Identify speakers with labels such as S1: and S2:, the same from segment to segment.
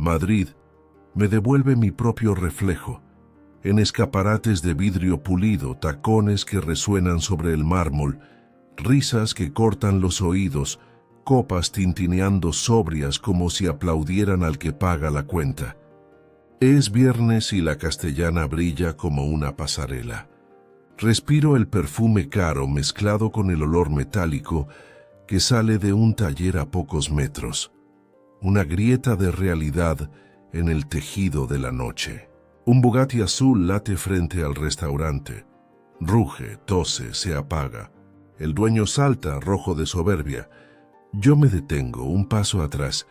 S1: Madrid me devuelve mi propio reflejo, en escaparates de vidrio pulido, tacones que resuenan sobre el mármol, risas que cortan los oídos, copas tintineando sobrias como si aplaudieran al que paga la cuenta. Es viernes y la Castellana brilla como una pasarela. Respiro el perfume caro mezclado con el olor metálico que sale de un taller a pocos metros. Una grieta de realidad en el tejido de la noche. Un Bugatti azul late frente al restaurante. Ruge, tose, se apaga. El dueño salta, rojo de soberbia. Yo me detengo, un paso atrás,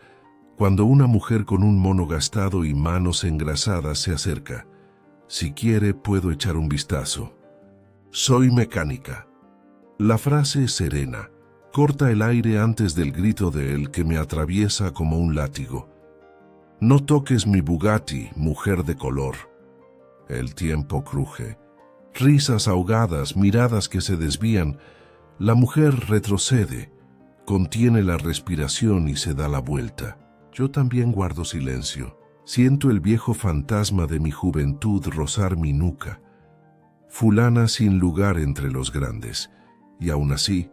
S1: cuando una mujer con un mono gastado y manos engrasadas se acerca. Si quiere, puedo echar un vistazo. Soy mecánica. La frase es serena. Corta el aire antes del grito de él que me atraviesa como un látigo. No toques mi Bugatti, mujer de color. El tiempo cruje. Risas ahogadas, miradas que se desvían. La mujer retrocede, contiene la respiración y se da la vuelta. Yo también guardo silencio. Siento el viejo fantasma de mi juventud rozar mi nuca. Fulana sin lugar entre los grandes. Y aún así,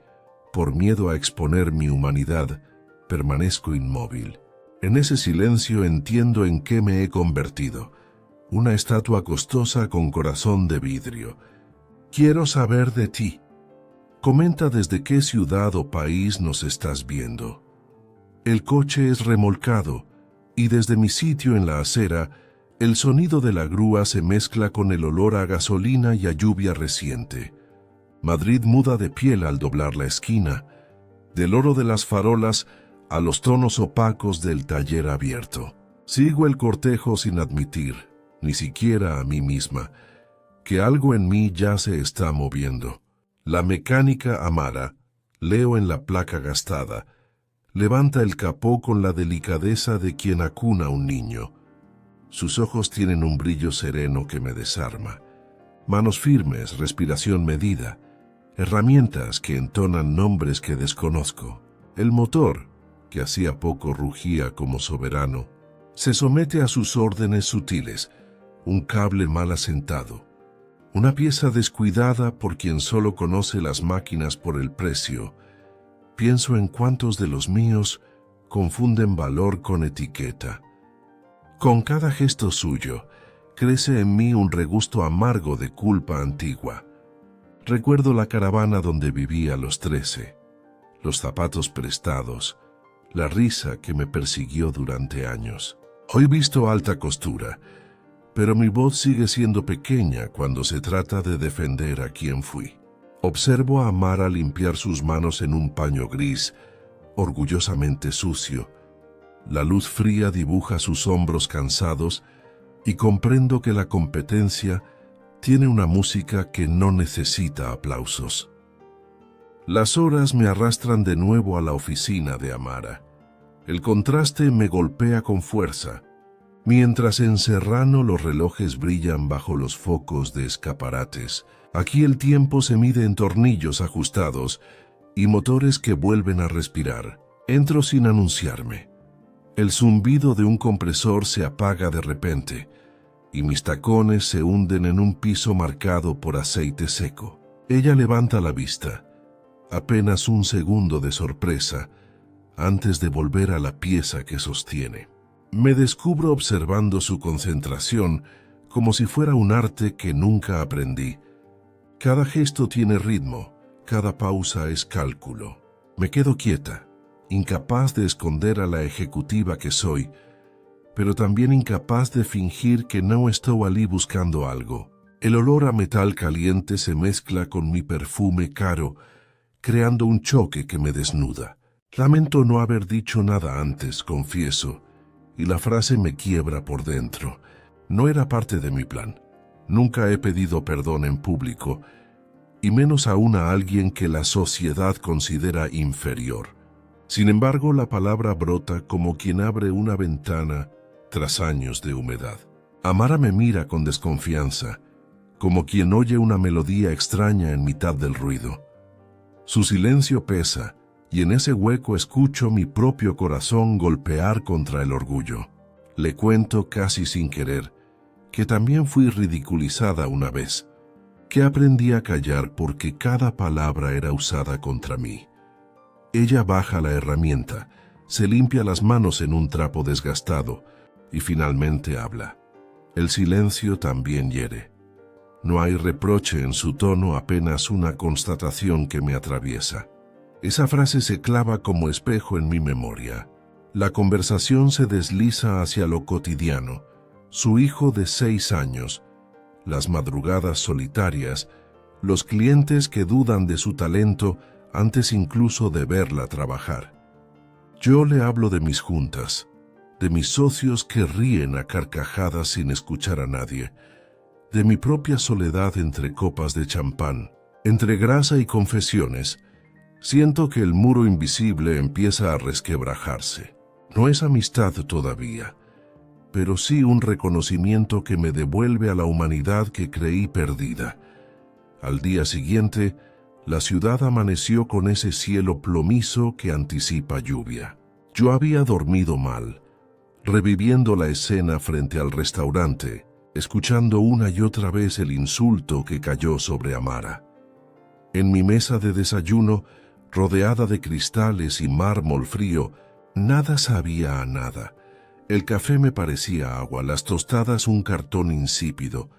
S1: por miedo a exponer mi humanidad, permanezco inmóvil. En ese silencio entiendo en qué me he convertido. Una estatua costosa con corazón de vidrio. Quiero saber de ti. Comenta desde qué ciudad o país nos estás viendo. El coche es remolcado y desde mi sitio en la acera, el sonido de la grúa se mezcla con el olor a gasolina y a lluvia reciente. Madrid muda de piel al doblar la esquina, del oro de las farolas a los tonos opacos del taller abierto. Sigo el cortejo sin admitir, ni siquiera a mí misma, que algo en mí ya se está moviendo. La mecánica Amara, leo en la placa gastada, levanta el capó con la delicadeza de quien acuna a un niño. Sus ojos tienen un brillo sereno que me desarma. Manos firmes, respiración medida, herramientas que entonan nombres que desconozco. El motor, que hacía poco rugía como soberano, se somete a sus órdenes sutiles, un cable mal asentado, una pieza descuidada por quien solo conoce las máquinas por el precio. Pienso en cuántos de los míos confunden valor con etiqueta. Con cada gesto suyo, crece en mí un regusto amargo de culpa antigua. Recuerdo la caravana donde viví a los 13, los zapatos prestados, la risa que me persiguió durante años. Hoy visto alta costura, pero mi voz sigue siendo pequeña cuando se trata de defender a quien fui. Observo a Amara limpiar sus manos en un paño gris, orgullosamente sucio. La luz fría dibuja sus hombros cansados y comprendo que la competencia tiene una música que no necesita aplausos. Las horas me arrastran de nuevo a la oficina de Amara. El contraste me golpea con fuerza, mientras en Serrano los relojes brillan bajo los focos de escaparates. Aquí el tiempo se mide en tornillos ajustados y motores que vuelven a respirar. Entro sin anunciarme. El zumbido de un compresor se apaga de repente y mis tacones se hunden en un piso marcado por aceite seco. Ella levanta la vista, apenas un segundo de sorpresa, antes de volver a la pieza que sostiene. Me descubro observando su concentración como si fuera un arte que nunca aprendí. Cada gesto tiene ritmo, cada pausa es cálculo. Me quedo quieta, incapaz de esconder a la ejecutiva que soy, pero también incapaz de fingir que no estoy allí buscando algo. El olor a metal caliente se mezcla con mi perfume caro, creando un choque que me desnuda. Lamento no haber dicho nada antes, confieso, y la frase me quiebra por dentro. No era parte de mi plan. Nunca he pedido perdón en público, y menos aún a alguien que la sociedad considera inferior. Sin embargo, la palabra brota como quien abre una ventana tras años de humedad. Amara me mira con desconfianza, como quien oye una melodía extraña en mitad del ruido. Su silencio pesa, y en ese hueco escucho mi propio corazón golpear contra el orgullo. Le cuento casi sin querer que también fui ridiculizada una vez, que aprendí a callar porque cada palabra era usada contra mí. Ella baja la herramienta, se limpia las manos en un trapo desgastado y finalmente habla. El silencio también hiere. No hay reproche en su tono, apenas una constatación que me atraviesa. Esa frase se clava como espejo en mi memoria. La conversación se desliza hacia lo cotidiano. Su hijo de 6 años, las madrugadas solitarias, los clientes que dudan de su talento antes incluso de verla trabajar. Yo le hablo de mis juntas, de mis socios que ríen a carcajadas sin escuchar a nadie, de mi propia soledad entre copas de champán, entre grasa y confesiones. Siento que el muro invisible empieza a resquebrajarse. No es amistad todavía, pero sí un reconocimiento que me devuelve a la humanidad que creí perdida. Al día siguiente, la ciudad amaneció con ese cielo plomizo que anticipa lluvia. Yo había dormido mal, reviviendo la escena frente al restaurante, escuchando una y otra vez el insulto que cayó sobre Amara. En mi mesa de desayuno, rodeada de cristales y mármol frío, nada sabía a nada. El café me parecía agua, las tostadas un cartón insípido.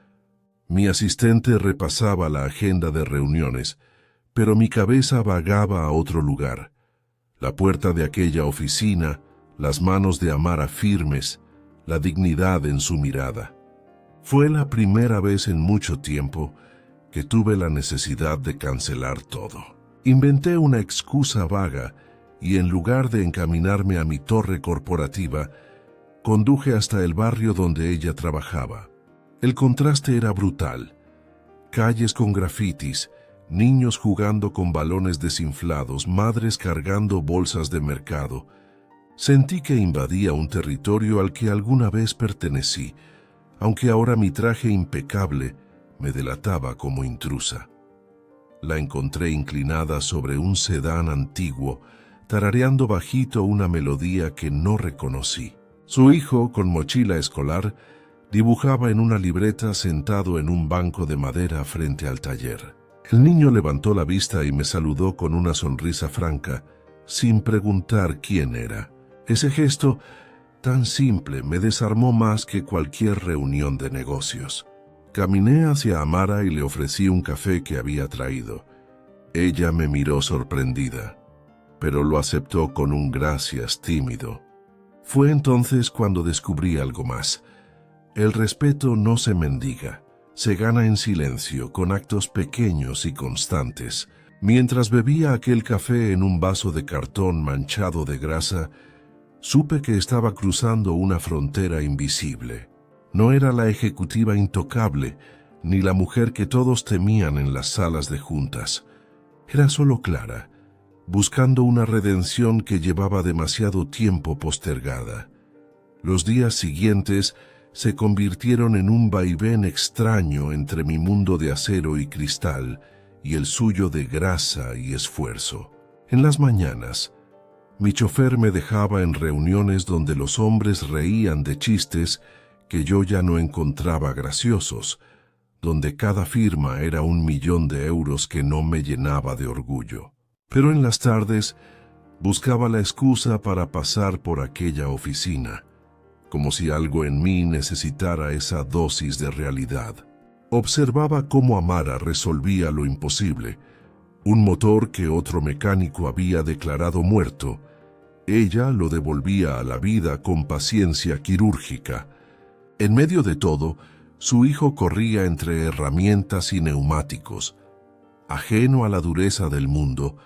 S1: Mi asistente repasaba la agenda de reuniones, pero mi cabeza vagaba a otro lugar. La puerta de aquella oficina, las manos de Amara firmes, la dignidad en su mirada. Fue la primera vez en mucho tiempo que tuve la necesidad de cancelar todo. Inventé una excusa vaga y en lugar de encaminarme a mi torre corporativa, conduje hasta el barrio donde ella trabajaba. El contraste era brutal. Calles con grafitis, niños jugando con balones desinflados, madres cargando bolsas de mercado. Sentí que invadía un territorio al que alguna vez pertenecí, aunque ahora mi traje impecable me delataba como intrusa. La encontré inclinada sobre un sedán antiguo, tarareando bajito una melodía que no reconocí. Su hijo, con mochila escolar, dibujaba en una libreta sentado en un banco de madera frente al taller. El niño levantó la vista y me saludó con una sonrisa franca, sin preguntar quién era. Ese gesto, tan simple, me desarmó más que cualquier reunión de negocios. Caminé hacia Amara y le ofrecí un café que había traído. Ella me miró sorprendida, pero lo aceptó con un gracias tímido. Fue entonces cuando descubrí algo más. El respeto no se mendiga, se gana en silencio, con actos pequeños y constantes. Mientras bebía aquel café en un vaso de cartón manchado de grasa, supe que estaba cruzando una frontera invisible. No era la ejecutiva intocable, ni la mujer que todos temían en las salas de juntas. Era solo Clara, buscando una redención que llevaba demasiado tiempo postergada. Los días siguientes se convirtieron en un vaivén extraño entre mi mundo de acero y cristal y el suyo de grasa y esfuerzo. En las mañanas, mi chofer me dejaba en reuniones donde los hombres reían de chistes que yo ya no encontraba graciosos, donde cada firma era 1.000.000 de euros que no me llenaba de orgullo. Pero en las tardes buscaba la excusa para pasar por aquella oficina, como si algo en mí necesitara esa dosis de realidad. Observaba cómo Amara resolvía lo imposible. Un motor que otro mecánico había declarado muerto, ella lo devolvía a la vida con paciencia quirúrgica. En medio de todo, su hijo corría entre herramientas y neumáticos, ajeno a la dureza del mundo,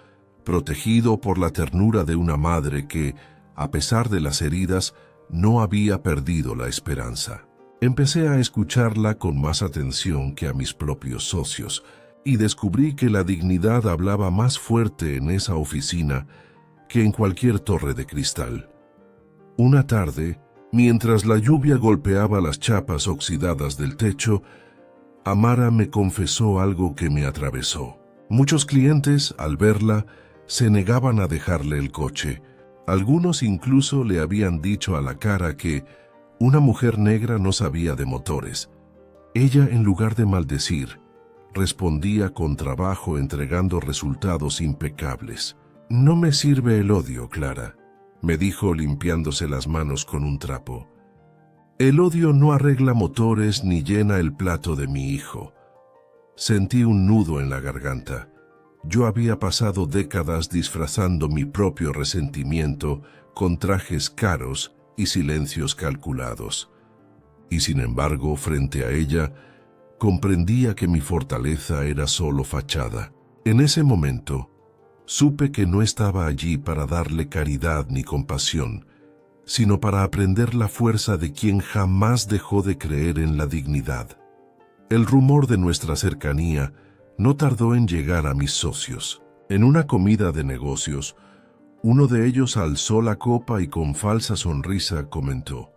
S1: protegido por la ternura de una madre que, a pesar de las heridas, no había perdido la esperanza. Empecé a escucharla con más atención que a mis propios socios y descubrí que la dignidad hablaba más fuerte en esa oficina que en cualquier torre de cristal. Una tarde, mientras la lluvia golpeaba las chapas oxidadas del techo, Amara me confesó algo que me atravesó. Muchos clientes, al verla, se negaban a dejarle el coche. Algunos incluso le habían dicho a la cara que Una mujer negra no sabía de motores. Ella, en lugar de maldecir, respondía con trabajo entregando resultados impecables. «No me sirve el odio, Clara», me dijo limpiándose las manos con un trapo. «El odio no arregla motores ni llena el plato de mi hijo». Sentí un nudo en la garganta. Yo había pasado décadas disfrazando mi propio resentimiento con trajes caros y silencios calculados. Y sin embargo, frente a ella, comprendía que mi fortaleza era solo fachada. En ese momento, supe que no estaba allí para darle caridad ni compasión, sino para aprender la fuerza de quien jamás dejó de creer en la dignidad. El rumor de nuestra cercanía no tardó en llegar a mis socios. En una comida de negocios, uno de ellos alzó la copa y con falsa sonrisa comentó: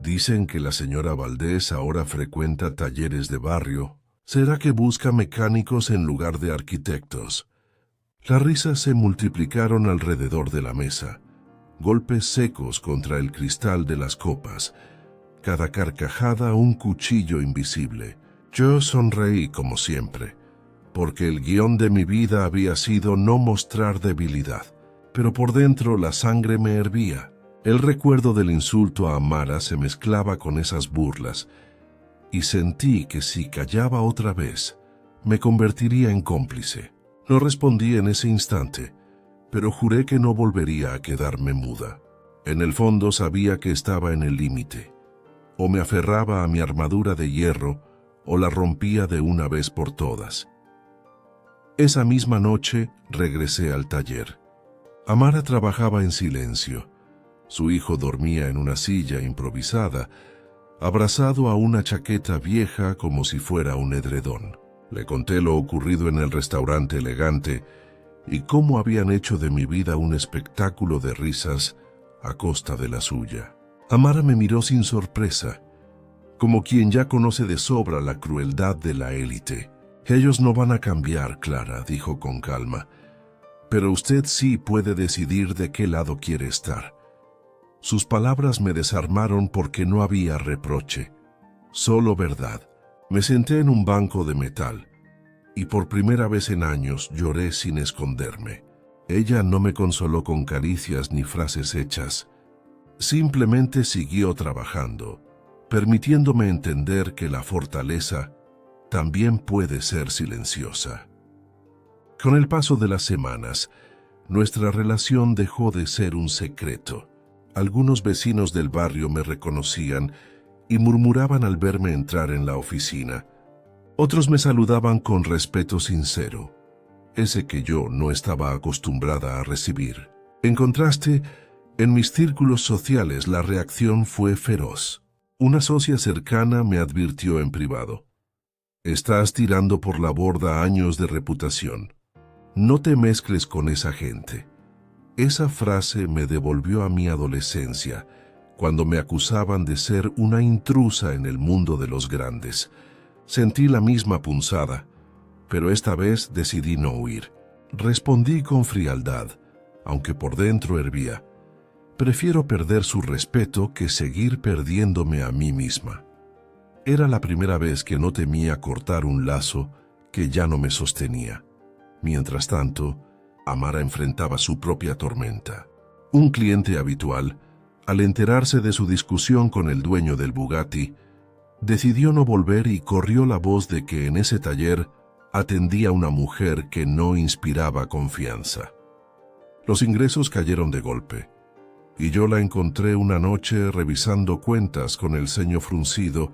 S1: «Dicen que la señora Valdés ahora frecuenta talleres de barrio. ¿Será que busca mecánicos en lugar de arquitectos?» Las risas se multiplicaron alrededor de la mesa. Golpes secos contra el cristal de las copas. Cada carcajada un cuchillo invisible. Yo sonreí como siempre, porque el guión de mi vida había sido no mostrar debilidad. Pero por dentro la sangre me hervía. El recuerdo del insulto a Amara se mezclaba con esas burlas, y sentí que si callaba otra vez, me convertiría en cómplice. No respondí en ese instante, pero juré que no volvería a quedarme muda. En el fondo sabía que estaba en el límite. O me aferraba a mi armadura de hierro, o la rompía de una vez por todas. Esa misma noche regresé al taller. Amara trabajaba en silencio. Su hijo dormía en una silla improvisada, abrazado a una chaqueta vieja como si fuera un edredón. Le conté lo ocurrido en el restaurante elegante y cómo habían hecho de mi vida un espectáculo de risas a costa de la suya. Amara me miró sin sorpresa, como quien ya conoce de sobra la crueldad de la élite. «Ellos no van a cambiar, Clara», dijo con calma, «pero usted sí puede decidir de qué lado quiere estar». Sus palabras me desarmaron porque no había reproche, solo verdad. Me senté en un banco de metal y por primera vez en años lloré sin esconderme. Ella no me consoló con caricias ni frases hechas. Simplemente siguió trabajando, permitiéndome entender que la fortaleza también puede ser silenciosa. Con el paso de las semanas, nuestra relación dejó de ser un secreto. Algunos vecinos del barrio me reconocían y murmuraban al verme entrar en la oficina. Otros me saludaban con respeto sincero, ese que yo no estaba acostumbrada a recibir. En contraste, en mis círculos sociales la reacción fue feroz. Una socia cercana me advirtió en privado: «Estás tirando por la borda años de reputación. No te mezcles con esa gente». Esa frase me devolvió a mi adolescencia, cuando me acusaban de ser una intrusa en el mundo de los grandes. Sentí la misma punzada, pero esta vez decidí no huir. Respondí con frialdad, aunque por dentro hervía: «Prefiero perder su respeto que seguir perdiéndome a mí misma». Era la primera vez que no temía cortar un lazo que ya no me sostenía. Mientras tanto, Amara enfrentaba su propia tormenta. Un cliente habitual, al enterarse de su discusión con el dueño del Bugatti, decidió no volver y corrió la voz de que en ese taller atendía una mujer que no inspiraba confianza. Los ingresos cayeron de golpe, y yo la encontré una noche revisando cuentas con el ceño fruncido,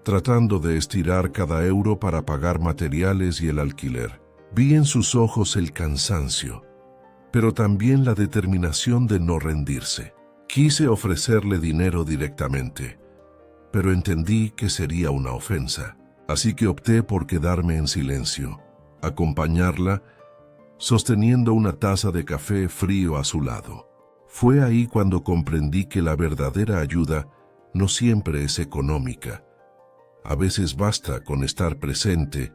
S1: tratando de estirar cada euro para pagar materiales y el alquiler. Vi en sus ojos el cansancio, pero también la determinación de no rendirse. Quise ofrecerle dinero directamente, pero entendí que sería una ofensa, así que opté por quedarme en silencio, acompañarla, sosteniendo una taza de café frío a su lado. Fue ahí cuando comprendí que la verdadera ayuda no siempre es económica. A veces basta con estar presente,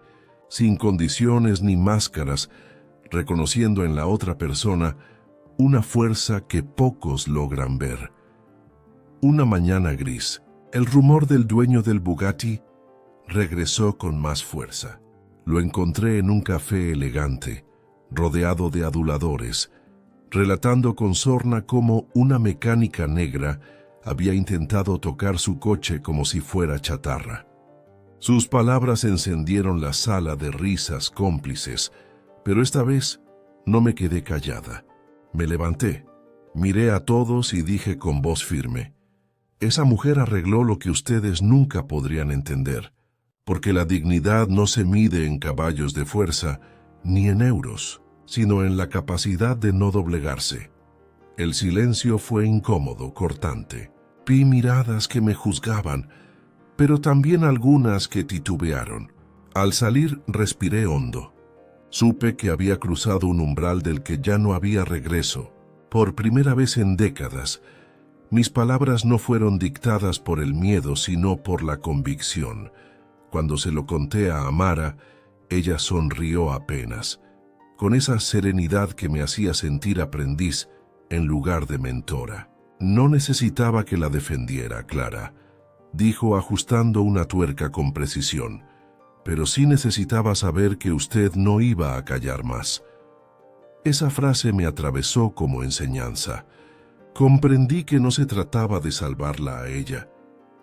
S1: sin condiciones ni máscaras, reconociendo en la otra persona una fuerza que pocos logran ver. Una mañana gris, el rumor del dueño del Bugatti regresó con más fuerza. Lo encontré en un café elegante, rodeado de aduladores, relatando con sorna cómo una mecánica negra había intentado tocar su coche como si fuera chatarra. Sus palabras encendieron la sala de risas cómplices, pero esta vez no me quedé callada. Me levanté, miré a todos y dije con voz firme: esa mujer arregló lo que ustedes nunca podrían entender, porque la dignidad no se mide en caballos de fuerza ni en euros, sino en la capacidad de no doblegarse. El silencio fue incómodo, cortante. Vi miradas que me juzgaban, pero también algunas que titubearon. Al salir respiré hondo. Supe que había cruzado un umbral del que ya no había regreso. Por primera vez en décadas, mis palabras no fueron dictadas por el miedo, sino por la convicción. Cuando se lo conté a Amara, ella sonrió apenas, con esa serenidad que me hacía sentir aprendiz en lugar de mentora. No necesitaba que la defendiera, Clara, dijo ajustando una tuerca con precisión, pero sí necesitaba saber que usted no iba a callar más. Esa frase me atravesó como enseñanza. Comprendí que no se trataba de salvarla a ella,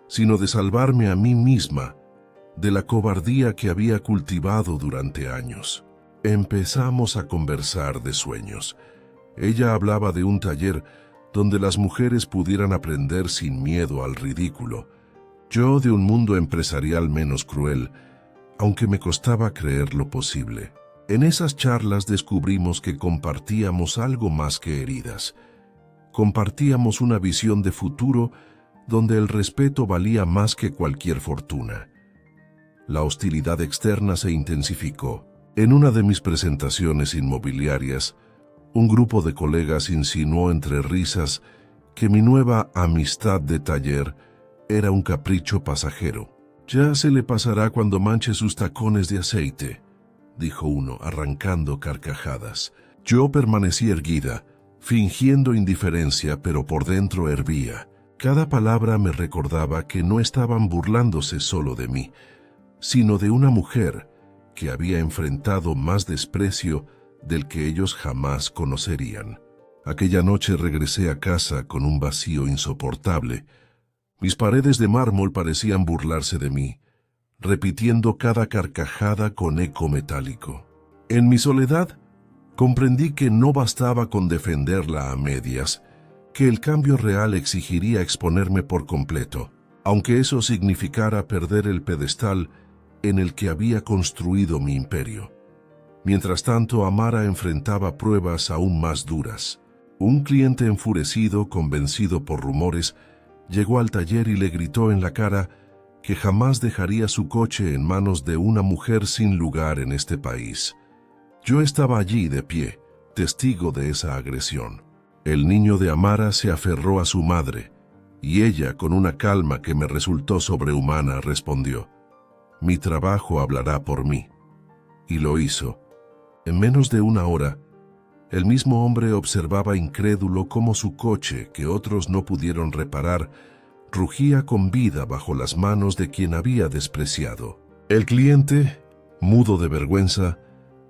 S1: sino de salvarme a mí misma de la cobardía que había cultivado durante años. Empezamos a conversar de sueños. Ella hablaba de un taller donde las mujeres pudieran aprender sin miedo al ridículo. Yo de un mundo empresarial menos cruel, aunque me costaba creer lo posible. En esas charlas descubrimos que compartíamos algo más que heridas. Compartíamos una visión de futuro donde el respeto valía más que cualquier fortuna. La hostilidad externa se intensificó. En una de mis presentaciones inmobiliarias, un grupo de colegas insinuó entre risas que mi nueva amistad de taller era un capricho pasajero. «Ya se le pasará cuando manche sus tacones de aceite», dijo uno, arrancando carcajadas. Yo permanecí erguida, fingiendo indiferencia, pero por dentro hervía. Cada palabra me recordaba que no estaban burlándose solo de mí, sino de una mujer que había enfrentado más desprecio del que ellos jamás conocerían. Aquella noche regresé a casa con un vacío insoportable. Mis paredes de mármol parecían burlarse de mí, repitiendo cada carcajada con eco metálico. En mi soledad, comprendí que no bastaba con defenderla a medias, que el cambio real exigiría exponerme por completo, aunque eso significara perder el pedestal en el que había construido mi imperio. Mientras tanto, Amara enfrentaba pruebas aún más duras. Un cliente enfurecido, convencido por rumores, llegó al taller y le gritó en la cara que jamás dejaría su coche en manos de una mujer sin lugar en este país. Yo estaba allí de pie, testigo de esa agresión. El niño de Amara se aferró a su madre, y ella, con una calma que me resultó sobrehumana, respondió: «Mi trabajo hablará por mí». Y lo hizo. En menos de una hora, el mismo hombre observaba incrédulo cómo su coche, que otros no pudieron reparar, rugía con vida bajo las manos de quien había despreciado. El cliente, mudo de vergüenza,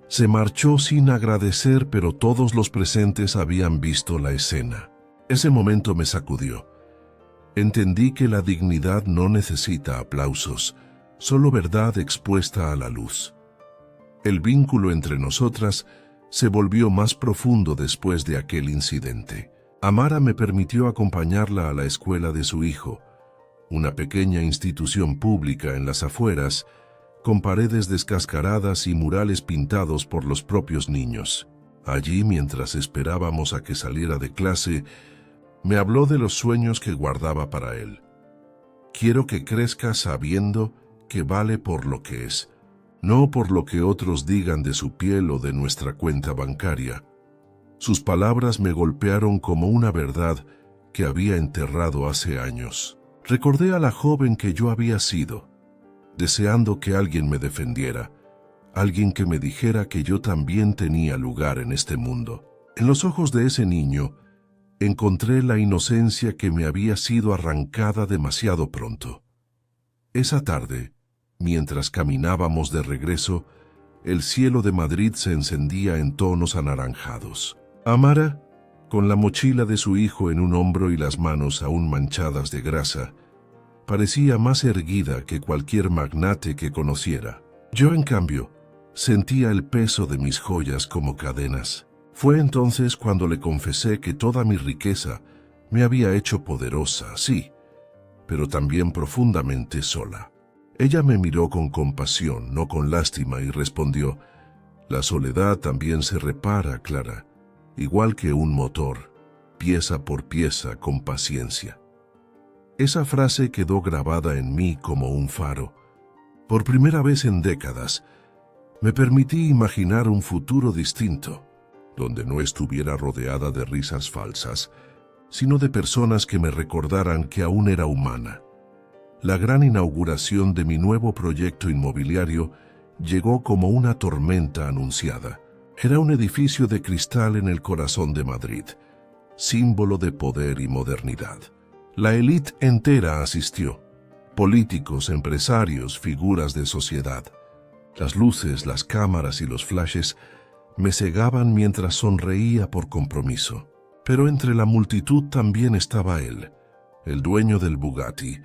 S1: se marchó sin agradecer, pero todos los presentes habían visto la escena. Ese momento me sacudió. Entendí que la dignidad no necesita aplausos, solo verdad expuesta a la luz. El vínculo entre nosotras se volvió más profundo después de aquel incidente. Amara me permitió acompañarla a la escuela de su hijo, una pequeña institución pública en las afueras, con paredes descascaradas y murales pintados por los propios niños. Allí, mientras esperábamos a que saliera de clase, me habló de los sueños que guardaba para él. «Quiero que crezca sabiendo que vale por lo que es, no por lo que otros digan de su piel o de nuestra cuenta bancaria». Sus palabras me golpearon como una verdad que había enterrado hace años. Recordé a la joven que yo había sido, deseando que alguien me defendiera, alguien que me dijera que yo también tenía lugar en este mundo. En los ojos de ese niño, encontré la inocencia que me había sido arrancada demasiado pronto. Esa tarde, mientras caminábamos de regreso, el cielo de Madrid se encendía en tonos anaranjados. Amara, con la mochila de su hijo en un hombro y las manos aún manchadas de grasa, parecía más erguida que cualquier magnate que conociera. Yo, en cambio, sentía el peso de mis joyas como cadenas. Fue entonces cuando le confesé que toda mi riqueza me había hecho poderosa, sí, pero también profundamente sola. Ella me miró con compasión, no con lástima, y respondió: «La soledad también se repara, Clara, igual que un motor, pieza por pieza, con paciencia». Esa frase quedó grabada en mí como un faro. Por primera vez en décadas, me permití imaginar un futuro distinto, donde no estuviera rodeada de risas falsas, sino de personas que me recordaran que aún era humana. La gran inauguración de mi nuevo proyecto inmobiliario llegó como una tormenta anunciada. Era un edificio de cristal en el corazón de Madrid, símbolo de poder y modernidad. La élite entera asistió: políticos, empresarios, figuras de sociedad. Las luces, las cámaras y los flashes me cegaban mientras sonreía por compromiso. Pero entre la multitud también estaba él, el dueño del Bugatti,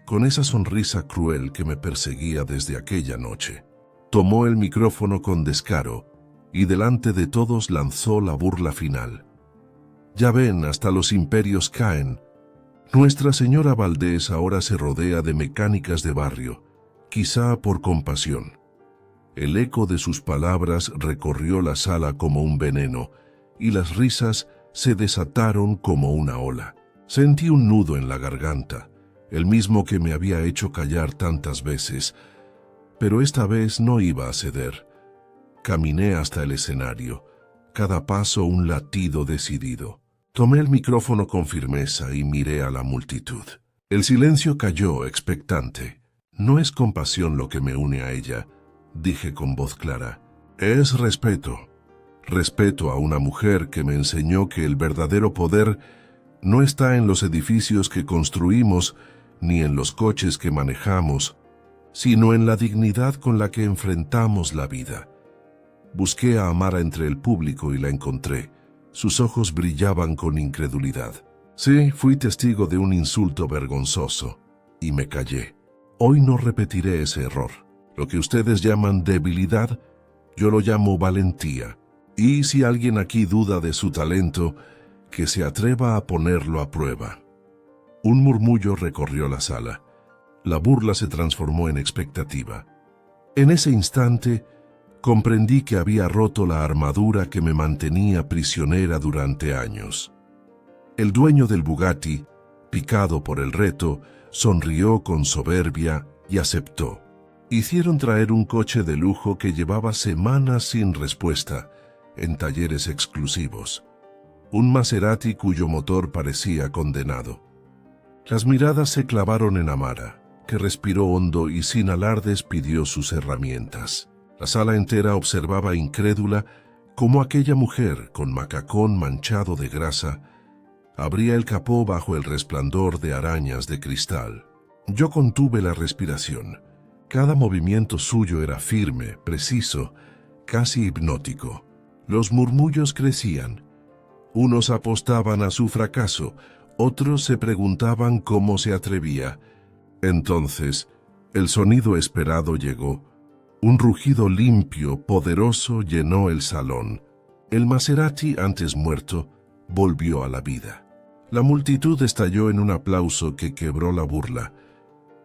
S1: con esa sonrisa cruel que me perseguía desde aquella noche. Tomó el micrófono con descaro y delante de todos lanzó la burla final: «Ya ven, hasta los imperios caen. Nuestra señora Valdés ahora se rodea de mecánicas de barrio, quizá por compasión». El eco de sus palabras recorrió la sala como un veneno, y las risas se desataron como una ola. Sentí un nudo en la garganta, el mismo que me había hecho callar tantas veces, pero esta vez no iba a ceder. Caminé hasta el escenario, cada paso un latido decidido. Tomé el micrófono con firmeza y miré a la multitud. El silencio cayó expectante. «No es compasión lo que me une a ella», dije con voz clara. «Es respeto. Respeto a una mujer que me enseñó que el verdadero poder no está en los edificios que construimos ni en los coches que manejamos, sino en la dignidad con la que enfrentamos la vida». Busqué a Amara entre el público y la encontré. Sus ojos brillaban con incredulidad. «Sí, fui testigo de un insulto vergonzoso, y me callé. Hoy no repetiré ese error. Lo que ustedes llaman debilidad, yo lo llamo valentía. Y si alguien aquí duda de su talento, que se atreva a ponerlo a prueba». Un murmullo recorrió la sala. La burla se transformó en expectativa. En ese instante, comprendí que había roto la armadura que me mantenía prisionera durante años. El dueño del Bugatti, picado por el reto, sonrió con soberbia y aceptó. Hicieron traer un coche de lujo que llevaba semanas sin respuesta, en talleres exclusivos. Un Maserati cuyo motor parecía condenado. Las miradas se clavaron en Amara, que respiró hondo y sin alardes pidió sus herramientas. La sala entera observaba incrédula cómo aquella mujer, con macacón manchado de grasa, abría el capó bajo el resplandor de arañas de cristal. Yo contuve la respiración. Cada movimiento suyo era firme, preciso, casi hipnótico. Los murmullos crecían. Unos apostaban a su fracaso, otros se preguntaban cómo se atrevía. Entonces, el sonido esperado llegó. Un rugido limpio, poderoso, llenó el salón. El Maserati, antes muerto, volvió a la vida. La multitud estalló en un aplauso que quebró la burla.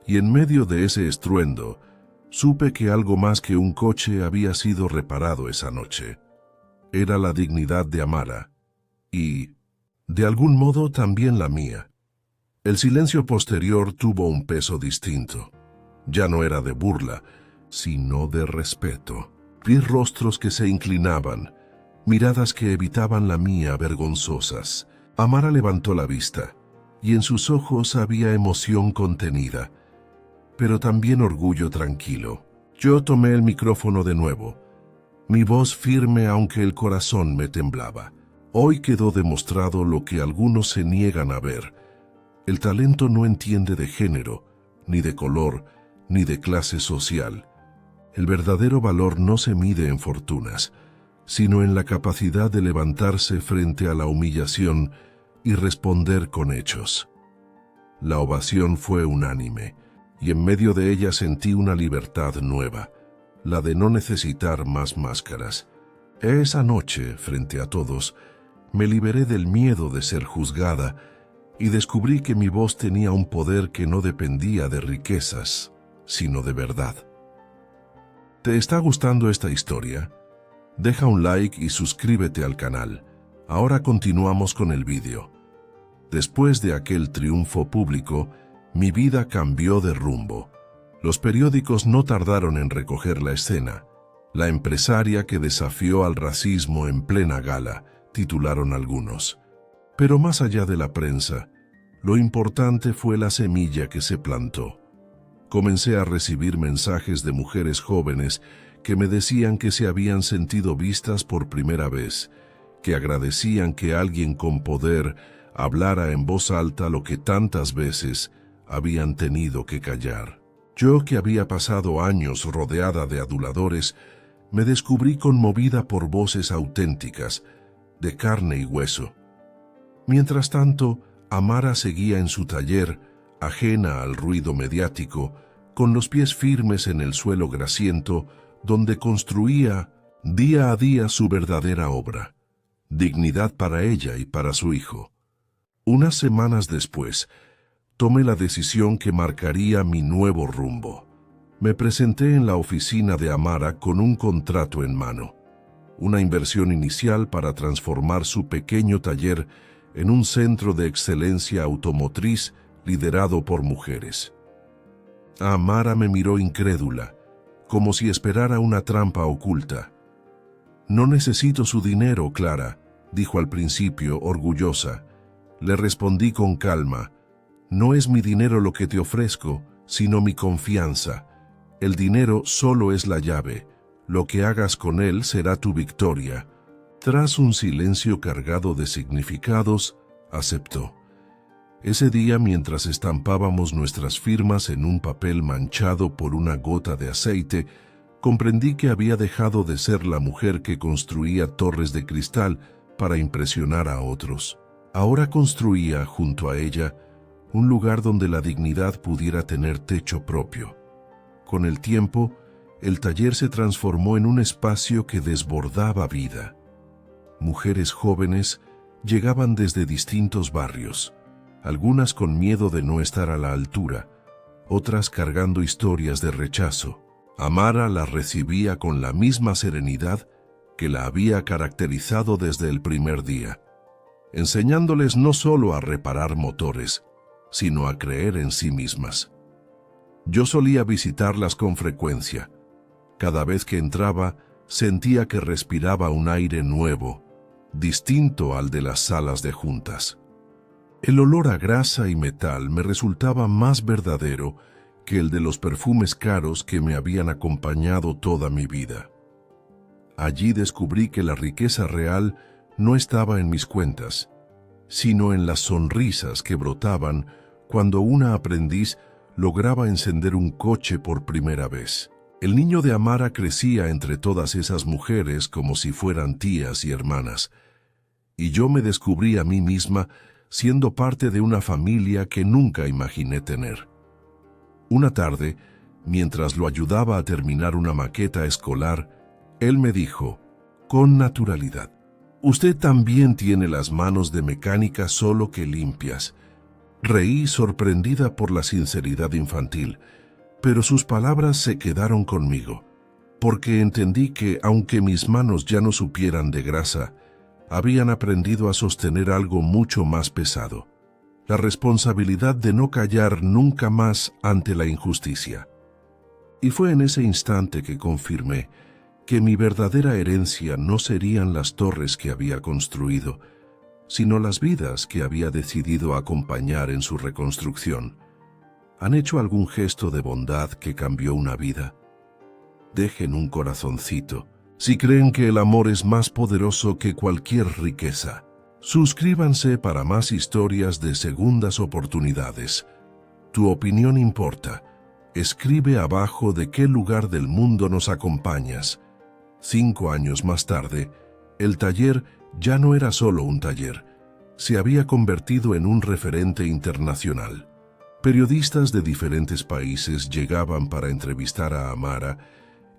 S1: Y en medio de ese estruendo, supe que algo más que un coche había sido reparado esa noche. Era la dignidad de Amara, y, de algún modo, también la mía. El silencio posterior tuvo un peso distinto. Ya no era de burla, sino de respeto. Vi rostros que se inclinaban, miradas que evitaban la mía vergonzosas. Amara levantó la vista, y en sus ojos había emoción contenida, pero también orgullo tranquilo. Yo tomé el micrófono de nuevo, mi voz firme aunque el corazón me temblaba. Hoy quedó demostrado lo que algunos se niegan a ver. El talento no entiende de género, ni de color, ni de clase social. El verdadero valor no se mide en fortunas, sino en la capacidad de levantarse frente a la humillación y responder con hechos. La ovación fue unánime, y en medio de ella sentí una libertad nueva, la de no necesitar más máscaras. Esa noche, frente a todos, me liberé del miedo de ser juzgada y descubrí que mi voz tenía un poder que no dependía de riquezas, sino de verdad. ¿Te está gustando esta historia? Deja un like y suscríbete al canal. Ahora continuamos con el vídeo. Después de aquel triunfo público, mi vida cambió de rumbo. Los periódicos no tardaron en recoger la escena. La empresaria que desafió al racismo en plena gala, titularon algunos. Pero más allá de la prensa, lo importante fue la semilla que se plantó. Comencé a recibir mensajes de mujeres jóvenes que me decían que se habían sentido vistas por primera vez, que agradecían que alguien con poder hablara en voz alta lo que tantas veces habían tenido que callar. Yo, que había pasado años rodeada de aduladores, me descubrí conmovida por voces auténticas, de carne y hueso. Mientras tanto, Amara seguía en su taller, ajena al ruido mediático, con los pies firmes en el suelo grasiento, donde construía día a día su verdadera obra, dignidad para ella y para su hijo. Unas semanas después, tomé la decisión que marcaría mi nuevo rumbo. Me presenté en la oficina de Amara con un contrato en mano, una inversión inicial para transformar su pequeño taller en un centro de excelencia automotriz liderado por mujeres. Amara me miró incrédula, como si esperara una trampa oculta. «No necesito su dinero, Clara», dijo al principio, orgullosa. Le respondí con calma: «No es mi dinero lo que te ofrezco, sino mi confianza. El dinero solo es la llave. Lo que hagas con él será tu victoria». Tras un silencio cargado de significados, aceptó. Ese día, mientras estampábamos nuestras firmas en un papel manchado por una gota de aceite, comprendí que había dejado de ser la mujer que construía torres de cristal para impresionar a otros. Ahora construía, junto a ella, un lugar donde la dignidad pudiera tener techo propio. Con el tiempo, el taller se transformó en un espacio que desbordaba vida. Mujeres jóvenes llegaban desde distintos barrios, algunas con miedo de no estar a la altura, otras cargando historias de rechazo. Amara las recibía con la misma serenidad que la había caracterizado desde el primer día, enseñándoles no solo a reparar motores, sino a creer en sí mismas. Yo solía visitarlas con frecuencia. Cada vez que entraba, sentía que respiraba un aire nuevo, distinto al de las salas de juntas. El olor a grasa y metal me resultaba más verdadero que el de los perfumes caros que me habían acompañado toda mi vida. Allí descubrí que la riqueza real no estaba en mis cuentas, sino en las sonrisas que brotaban cuando una aprendiz lograba encender un coche por primera vez. El niño de Amara crecía entre todas esas mujeres como si fueran tías y hermanas, y yo me descubrí a mí misma siendo parte de una familia que nunca imaginé tener. Una tarde, mientras lo ayudaba a terminar una maqueta escolar, él me dijo, con naturalidad: «Usted también tiene las manos de mecánica, solo que limpias». Reí sorprendida por la sinceridad infantil, pero sus palabras se quedaron conmigo, porque entendí que, aunque mis manos ya no supieran de grasa, habían aprendido a sostener algo mucho más pesado: la responsabilidad de no callar nunca más ante la injusticia. Y fue en ese instante que confirmé que mi verdadera herencia no serían las torres que había construido, sino las vidas que había decidido acompañar en su reconstrucción. ¿Han hecho algún gesto de bondad que cambió una vida? Dejen un corazoncito, si creen que el amor es más poderoso que cualquier riqueza. Suscríbanse para más historias de segundas oportunidades. Tu opinión importa. Escribe abajo de qué lugar del mundo nos acompañas. 5 años más tarde, el taller ya no era solo un taller. Se había convertido en un referente internacional. Periodistas de diferentes países llegaban para entrevistar a Amara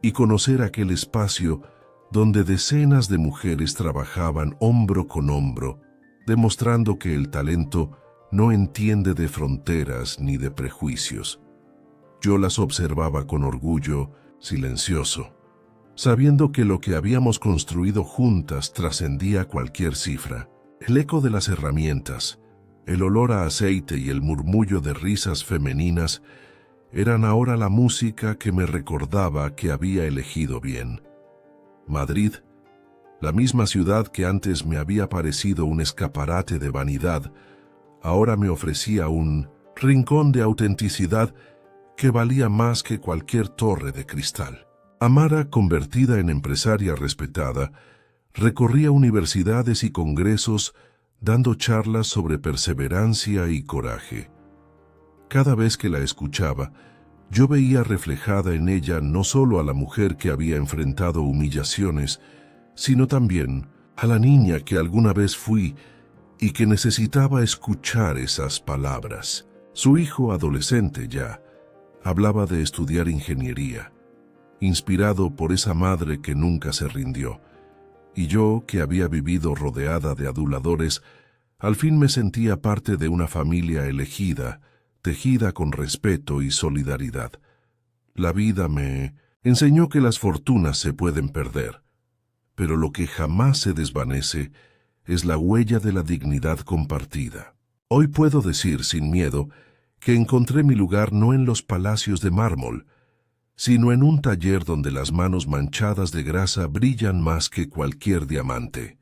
S1: y conocer aquel espacio donde decenas de mujeres trabajaban hombro con hombro, demostrando que el talento no entiende de fronteras ni de prejuicios. Yo las observaba con orgullo, silencioso, sabiendo que lo que habíamos construido juntas trascendía cualquier cifra. El eco de las herramientas, el olor a aceite y el murmullo de risas femeninas eran ahora la música que me recordaba que había elegido bien. Madrid, la misma ciudad que antes me había parecido un escaparate de vanidad, ahora me ofrecía un rincón de autenticidad que valía más que cualquier torre de cristal. Amara, convertida en empresaria respetada, recorría universidades y congresos dando charlas sobre perseverancia y coraje. Cada vez que la escuchaba, yo veía reflejada en ella no solo a la mujer que había enfrentado humillaciones, sino también a la niña que alguna vez fui y que necesitaba escuchar esas palabras. Su hijo, adolescente ya, hablaba de estudiar ingeniería, inspirado por esa madre que nunca se rindió. Y yo, que había vivido rodeada de aduladores, al fin me sentía parte de una familia elegida, tejida con respeto y solidaridad. La vida me enseñó que las fortunas se pueden perder, pero lo que jamás se desvanece es la huella de la dignidad compartida. Hoy puedo decir sin miedo que encontré mi lugar no en los palacios de mármol, sino en un taller donde las manos manchadas de grasa brillan más que cualquier diamante.